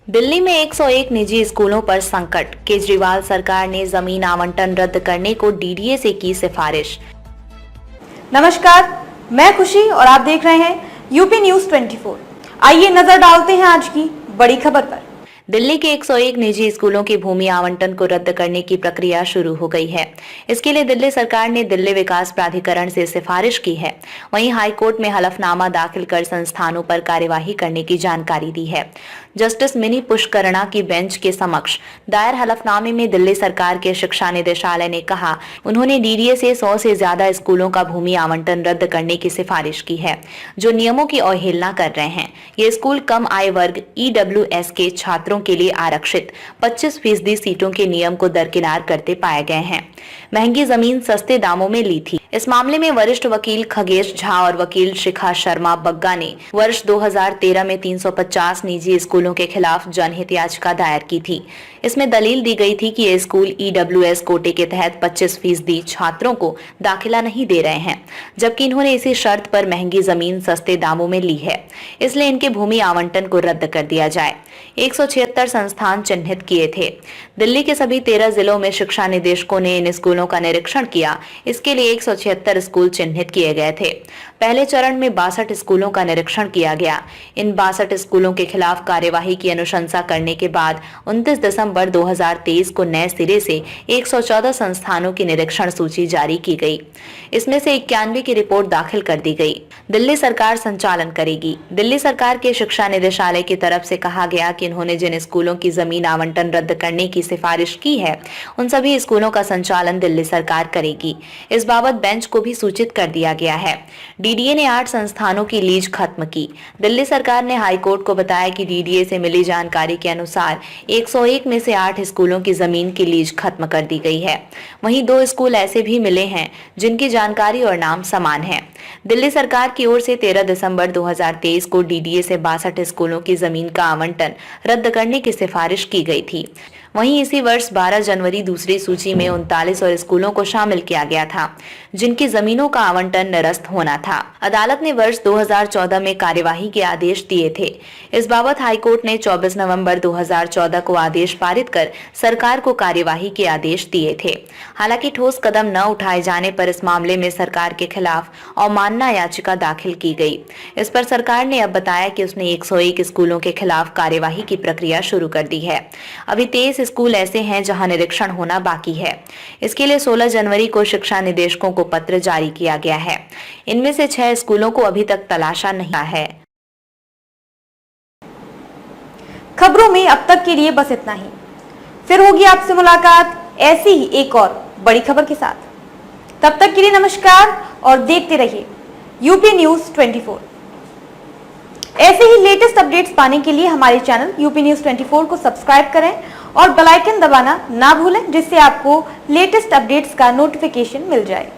दिल्ली में 101 निजी स्कूलों पर संकट। केजरीवाल सरकार ने जमीन आवंटन रद्द करने को डीडीए से की सिफारिश। नमस्कार, मैं खुशी और आप देख रहे हैं यूपी न्यूज 24। आइए नजर डालते हैं आज की बड़ी खबर पर। दिल्ली के 101 निजी स्कूलों की भूमि आवंटन को रद्द करने की प्रक्रिया शुरू हो गई है। इसके लिए दिल्ली सरकार ने दिल्ली विकास प्राधिकरण से सिफारिश की है। वहीं हाईकोर्ट में हलफनामा दाखिल कर संस्थानों पर कार्यवाही करने की जानकारी दी है। जस्टिस मिनी पुष्करणा की बेंच के समक्ष दायर हलफनामे में दिल्ली सरकार के शिक्षा निदेशालय ने कहा, उन्होंने डीडीए से 100 से ज्यादा स्कूलों का भूमि आवंटन रद्द करने की सिफारिश की है, जो नियमों की अवहेलना कर रहे हैं। ये स्कूल कम आय वर्ग EWS के छात्रों के लिए आरक्षित 25% सीटों के नियम को दरकिनार करते पाए गए हैं। महंगी जमीन सस्ते दामों में ली थी। इस मामले में वरिष्ठ वकील खगेश झा और वकील शिखा शर्मा बग्गा ने वर्ष 2013 में 350 निजी स्कूलों के खिलाफ जनहित याचिका दायर की थी। इसमें दलील दी गई थी कि ये स्कूल EWS कोटे के तहत 25% छात्रों को दाखिला नहीं दे रहे हैं, जबकि इन्होंने इसी शर्त पर महंगी जमीन सस्ते दामों में ली है। इसलिए इनके भूमि आवंटन को रद्द कर दिया जाए। 176 संस्थान चिन्हित किए थे। दिल्ली के सभी 13 जिलों में शिक्षा निदेशकों ने इन स्कूलों का निरीक्षण किया। इसके लिए 176 स्कूल चिन्हित किए गए थे। पहले चरण में 62 स्कूलों का निरीक्षण किया गया। इन 62 स्कूलों के खिलाफ कार्यवाही की अनुशंसा करने के बाद 29 दिसंबर 2023 को नए सिरे से 114 संस्थानों की निरीक्षण सूची जारी की गई। इसमें से 91 की रिपोर्ट दाखिल कर दी गई। दिल्ली सरकार संचालन करेगी। दिल्ली सरकार के शिक्षा निदेशालय की तरफ से कहा गया कि उन्होंने जिन स्कूलों की जमीन आवंटन रद्द करने की सिफारिश की है, उन सभी स्कूलों का संचालन दिल्ली सरकार करेगी। इस बाबत बेंच को भी सूचित कर दिया गया है। डीडीए ने 8 संस्थानों की लीज खत्म की। दिल्ली सरकार ने हाईकोर्ट को बताया कि डीडीए से मिली जानकारी के अनुसार 101 में से 8 स्कूलों की जमीन की लीज खत्म कर दी गई है। वहीं 2 स्कूल ऐसे भी मिले हैं जिनकी जानकारी और नाम समान है। दिल्ली सरकार की ओर से 13 दिसंबर 2023 को डीडीए से 62 स्कूलों की जमीन का आवंटन रद्द करने की सिफारिश की गई थी। वहीं इसी वर्ष 12 जनवरी दूसरी सूची में 39 और स्कूलों को शामिल किया गया था, जिनकी जमीनों का आवंटन निरस्त होना था। अदालत ने वर्ष 2014 में कार्यवाही के आदेश दिए थे। इस बाबत हाईकोर्ट ने 24 नवंबर 2014 को आदेश पारित कर सरकार को कार्यवाही के आदेश दिए थे। हालांकि ठोस कदम न उठाए जाने पर इस मामले में सरकार के खिलाफ अवमानना याचिका दाखिल की गई। इस पर सरकार ने अब बताया कि उसने 101 स्कूलों के खिलाफ कार्यवाही की प्रक्रिया शुरू कर दी है। अभी 23 स्कूल ऐसे हैं जहां निरीक्षण होना बाकी है। इसके लिए 16 जनवरी को शिक्षा निदेशकों को पत्र जारी किया गया है। इनमें से 6 स्कूलों को अभी तक तलाशा नहीं है। खबरों में अब तक के लिए बस इतना ही। फिर होगी आपसे मुलाकात ऐसी ही एक और बड़ी खबर के साथ। तब तक के लिए नमस्कार और देखते रहिए यूपी न्यूज 24। ऐसे ही लेटेस्ट अपडेट्स पाने के लिए हमारे चैनल यूपी न्यूज 24 को सब्सक्राइब करें और बेल आइकन दबाना ना भूलें, जिससे आपको लेटेस्ट अपडेट्स का नोटिफिकेशन मिल जाए।